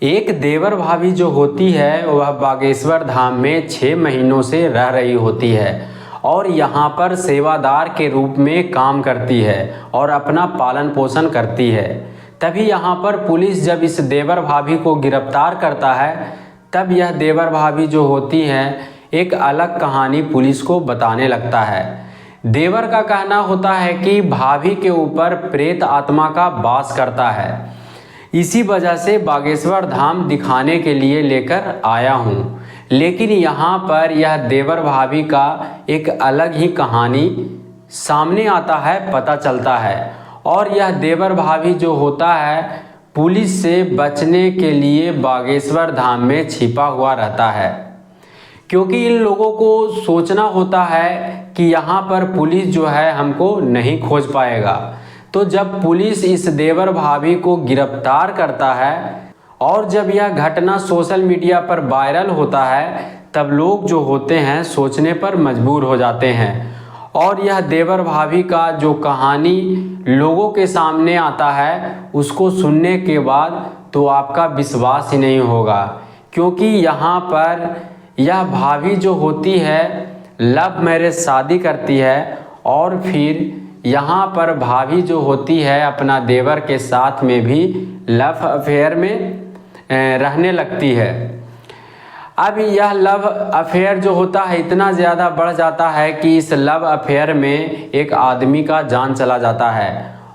एक देवर भाभी जो होती है वह बागेश्वर धाम में 6 महीनों से रह रही होती है और यहाँ पर सेवादार के रूप में काम करती है और अपना पालन पोषण करती है। तभी यहाँ पर पुलिस जब इस देवर भाभी को गिरफ्तार करता है तब यह देवर भाभी जो होती हैं एक अलग कहानी पुलिस को बताने लगता है। देवर का कहना होता है कि भाभी के ऊपर प्रेत आत्मा का वास करता है, इसी वजह से बागेश्वर धाम दिखाने के लिए लेकर आया हूँ। लेकिन यहाँ पर यह देवर भाभी का एक अलग ही कहानी सामने आता है, पता चलता है। और यह देवर भाभी जो होता है पुलिस से बचने के लिए बागेश्वर धाम में छिपा हुआ रहता है, क्योंकि इन लोगों को सोचना होता है कि यहाँ पर पुलिस जो है हमको नहीं खोज पाएगा। तो जब पुलिस इस देवर भाभी को गिरफ्तार करता है और जब यह घटना सोशल मीडिया पर वायरल होता है तब लोग जो होते हैं सोचने पर मजबूर हो जाते हैं। और यह देवर भाभी का जो कहानी लोगों के सामने आता है उसको सुनने के बाद तो आपका विश्वास ही नहीं होगा, क्योंकि यहाँ पर यह भाभी जो होती है लव मैरिज शादी करती है और फिर यहाँ पर भाभी जो होती है अपना देवर के साथ में भी लव अफेयर में रहने लगती है। अब यह लव अफेयर जो होता है इतना ज़्यादा बढ़ जाता है कि इस लव अफेयर में एक आदमी का जान चला जाता है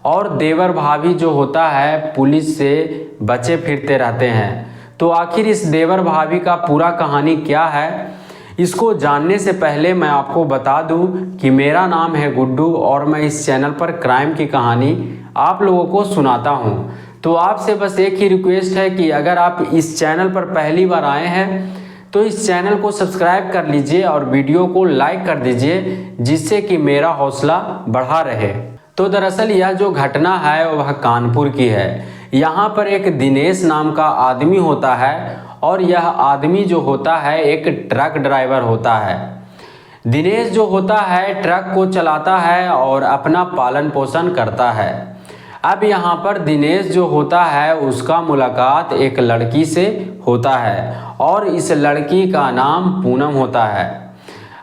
और देवर भाभी जो होता है पुलिस से बचे फिरते रहते हैं। तो आखिर इस देवर भाभी का पूरा कहानी क्या है, इसको जानने से पहले मैं आपको बता दूं कि मेरा नाम है गुड्डू और मैं इस चैनल पर क्राइम की कहानी आप लोगों को सुनाता हूं। तो आपसे बस एक ही रिक्वेस्ट है कि अगर आप इस चैनल पर पहली बार आए हैं तो इस चैनल को सब्सक्राइब कर लीजिए और वीडियो को लाइक कर दीजिए, जिससे कि मेरा हौसला बढ़ा रहे। तो दरअसल यह जो घटना है वह कानपुर की है। यहाँ पर एक दिनेश नाम का आदमी होता है और यह आदमी जो होता है एक ट्रक ड्राइवर होता है। दिनेश जो होता है ट्रक को चलाता है और अपना पालन पोषण करता है। अब यहाँ पर दिनेश जो होता है उसका मुलाकात एक लड़की से होता है और इस लड़की का नाम पूनम होता है।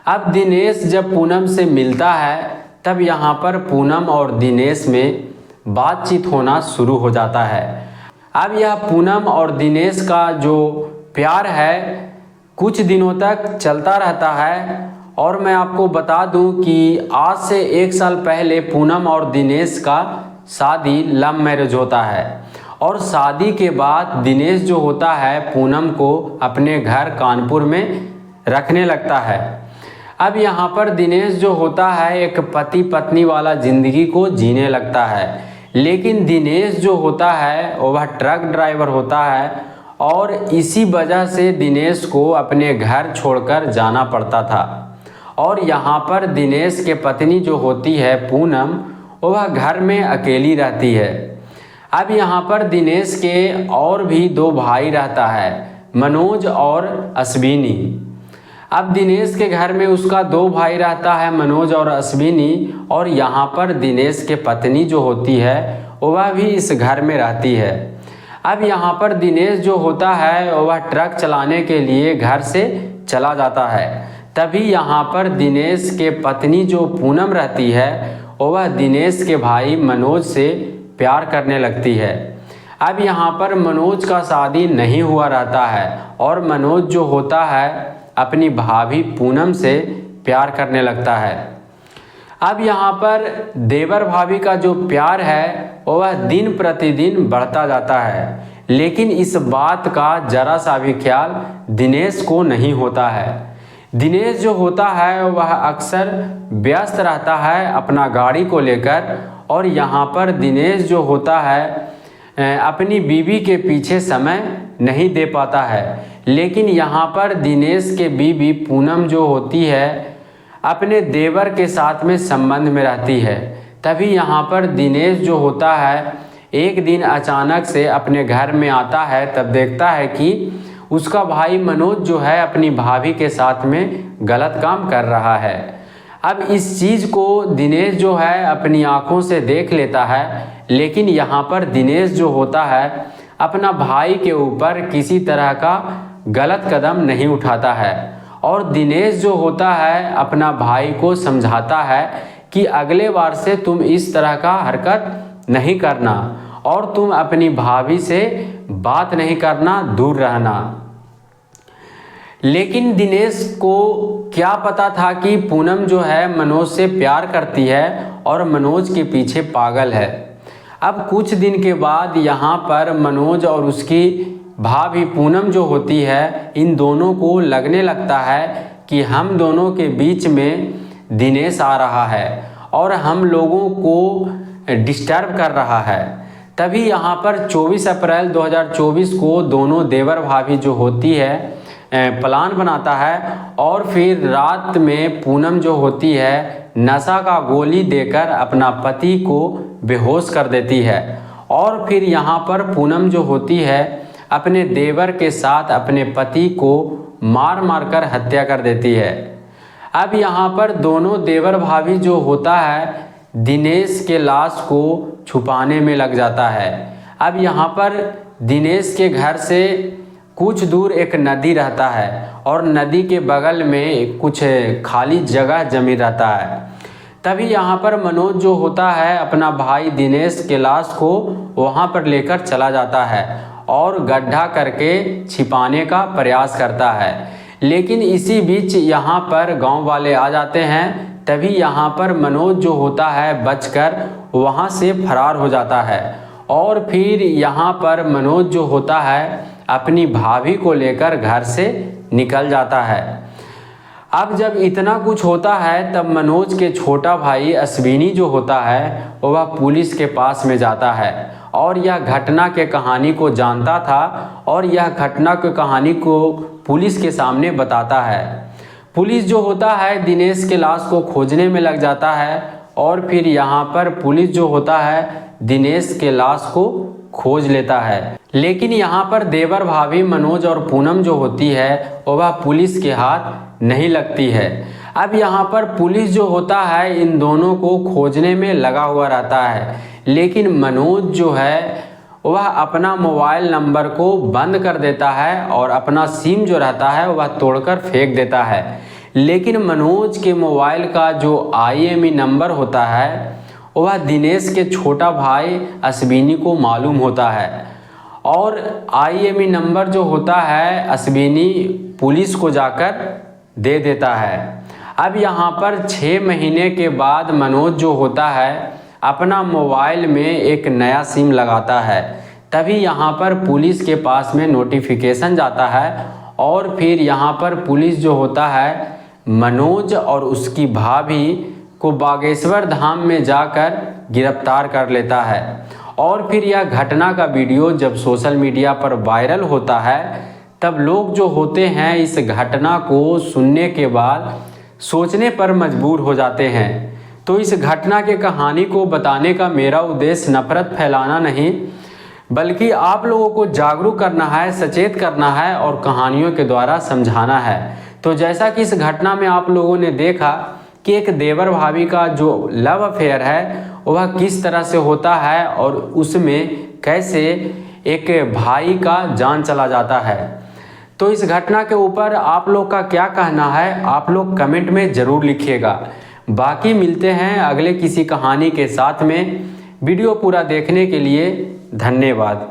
अब दिनेश जब पूनम से मिलता है तब यहाँ पर पूनम और दिनेश में बातचीत होना शुरू हो जाता है। अब यह पूनम और दिनेश का जो प्यार है कुछ दिनों तक चलता रहता है। और मैं आपको बता दूं कि आज से 1 साल पहले पूनम और दिनेश का शादी लव मैरिज होता है और शादी के बाद दिनेश जो होता है पूनम को अपने घर कानपुर में रखने लगता है। अब यहाँ पर दिनेश जो होता है एक पति पत्नी वाला ज़िंदगी को जीने लगता है। लेकिन दिनेश जो होता है वह ट्रक ड्राइवर होता है और इसी वजह से दिनेश को अपने घर छोड़कर जाना पड़ता था। और यहाँ पर दिनेश के पत्नी जो होती है पूनम वह घर में अकेली रहती है। अब यहाँ पर दिनेश के और भी 2 भाई रहता है, मनोज और अश्विनी। अब दिनेश के घर में उसका 2 भाई रहता है, मनोज और अश्विनी। और यहाँ पर दिनेश के पत्नी जो होती है वह भी इस घर में रहती है। अब यहाँ पर दिनेश जो होता है वह ट्रक चलाने के लिए घर से चला जाता है। तभी यहाँ पर दिनेश के पत्नी जो पूनम रहती है वह दिनेश के भाई मनोज से प्यार करने लगती है। अब यहाँ पर मनोज का शादी नहीं हुआ रहता है और मनोज जो होता है अपनी भाभी पूनम से प्यार करने लगता है। अब यहाँ पर देवर भाभी का जो प्यार है वह दिन प्रतिदिन बढ़ता जाता है, लेकिन इस बात का जरा सा भी ख्याल दिनेश को नहीं होता है। दिनेश जो होता है वह अक्सर व्यस्त रहता है अपना गाड़ी को लेकर और यहाँ पर दिनेश जो होता है अपनी बीवी के पीछे समय नहीं दे पाता है। लेकिन यहाँ पर दिनेश के बीवी पूनम जो होती है अपने देवर के साथ में संबंध में रहती है। तभी यहाँ पर दिनेश जो होता है एक दिन अचानक से अपने घर में आता है, तब देखता है कि उसका भाई मनोज जो है अपनी भाभी के साथ में गलत काम कर रहा है। अब इस चीज़ को दिनेश जो है अपनी आंखों से देख लेता है, लेकिन यहाँ पर दिनेश जो होता है अपना भाई के ऊपर किसी तरह का गलत कदम नहीं उठाता है। और दिनेश जो होता है अपना भाई को समझाता है कि अगले बार से तुम इस तरह का हरकत नहीं करना और तुम अपनी भाभी से बात नहीं करना, दूर रहना। लेकिन दिनेश को क्या पता था कि पूनम जो है मनोज से प्यार करती है और मनोज के पीछे पागल है। अब कुछ दिन के बाद यहाँ पर मनोज और उसकी भाभी पूनम जो होती है, इन दोनों को लगने लगता है कि हम दोनों के बीच में दिनेश आ रहा है और हम लोगों को डिस्टर्ब कर रहा है। तभी यहाँ पर 24 अप्रैल 2024 को दोनों देवर भाभी जो होती है प्लान बनाता है और फिर रात में पूनम जो होती है नशा का गोली देकर अपना पति को बेहोश कर देती है। और फिर यहाँ पर पूनम जो होती है अपने देवर के साथ अपने पति को मार मार कर हत्या कर देती है। अब यहाँ पर दोनों देवर भाभी जो होता है दिनेश के लाश को छुपाने में लग जाता है। अब यहाँ पर दिनेश के घर से कुछ दूर एक नदी रहता है और नदी के बगल में कुछ खाली जगह जमी रहता है। तभी यहाँ पर मनोज जो होता है अपना भाई दिनेश के लाश को वहाँ पर लेकर चला जाता है और गड्ढा करके छिपाने का प्रयास करता है। लेकिन इसी बीच यहाँ पर गांव वाले आ जाते हैं। तभी यहाँ पर मनोज जो होता है बचकर वहाँ से फरार हो जाता है और फिर यहाँ पर मनोज जो होता है अपनी भाभी को लेकर घर से निकल जाता है। अब जब इतना कुछ होता है तब मनोज के छोटा भाई अश्विनी जो होता है वह पुलिस के पास में जाता है और यह घटना के कहानी को जानता था और यह घटना के कहानी को पुलिस के सामने बताता है। पुलिस जो होता है दिनेश के लाश को खोजने में लग जाता है और फिर यहाँ पर पुलिस जो होता है दिनेश के लाश को खोज लेता है। लेकिन यहाँ पर देवर भाभी मनोज और पूनम जो होती है वह पुलिस के हाथ नहीं लगती है। अब यहाँ पर पुलिस जो होता है इन दोनों को खोजने में लगा हुआ रहता है। लेकिन मनोज जो है वह अपना मोबाइल नंबर को बंद कर देता है और अपना सिम जो रहता है वह तोड़कर फेंक देता है। लेकिन मनोज के मोबाइल का जो IMEI नंबर होता है वह दिनेश के छोटा भाई अश्विनी को मालूम होता है और IMEI नंबर जो होता है अश्विनी पुलिस को जाकर दे देता है। अब यहाँ पर 6 महीने के बाद मनोज जो होता है अपना मोबाइल में एक नया सिम लगाता है। तभी यहाँ पर पुलिस के पास में नोटिफिकेशन जाता है और फिर यहाँ पर पुलिस जो होता है मनोज और उसकी भाभी को बागेश्वर धाम में जाकर गिरफ्तार कर लेता है। और फिर यह घटना का वीडियो जब सोशल मीडिया पर वायरल होता है तब लोग जो होते हैं इस घटना को सुनने के बाद सोचने पर मजबूर हो जाते हैं। तो इस घटना के कहानी को बताने का मेरा उद्देश्य नफरत फैलाना नहीं बल्कि आप लोगों को जागरूक करना है, सचेत करना है और कहानियों के द्वारा समझाना है। तो जैसा कि इस घटना में आप लोगों ने देखा कि एक देवर भाभी का जो लव अफेयर है वह किस तरह से होता है और उसमें कैसे एक भाई का जान चला जाता है। तो इस घटना के ऊपर आप लोग का क्या कहना है आप लोग कमेंट में ज़रूर लिखिएगा। बाकी मिलते हैं अगले किसी कहानी के साथ में। वीडियो पूरा देखने के लिए धन्यवाद।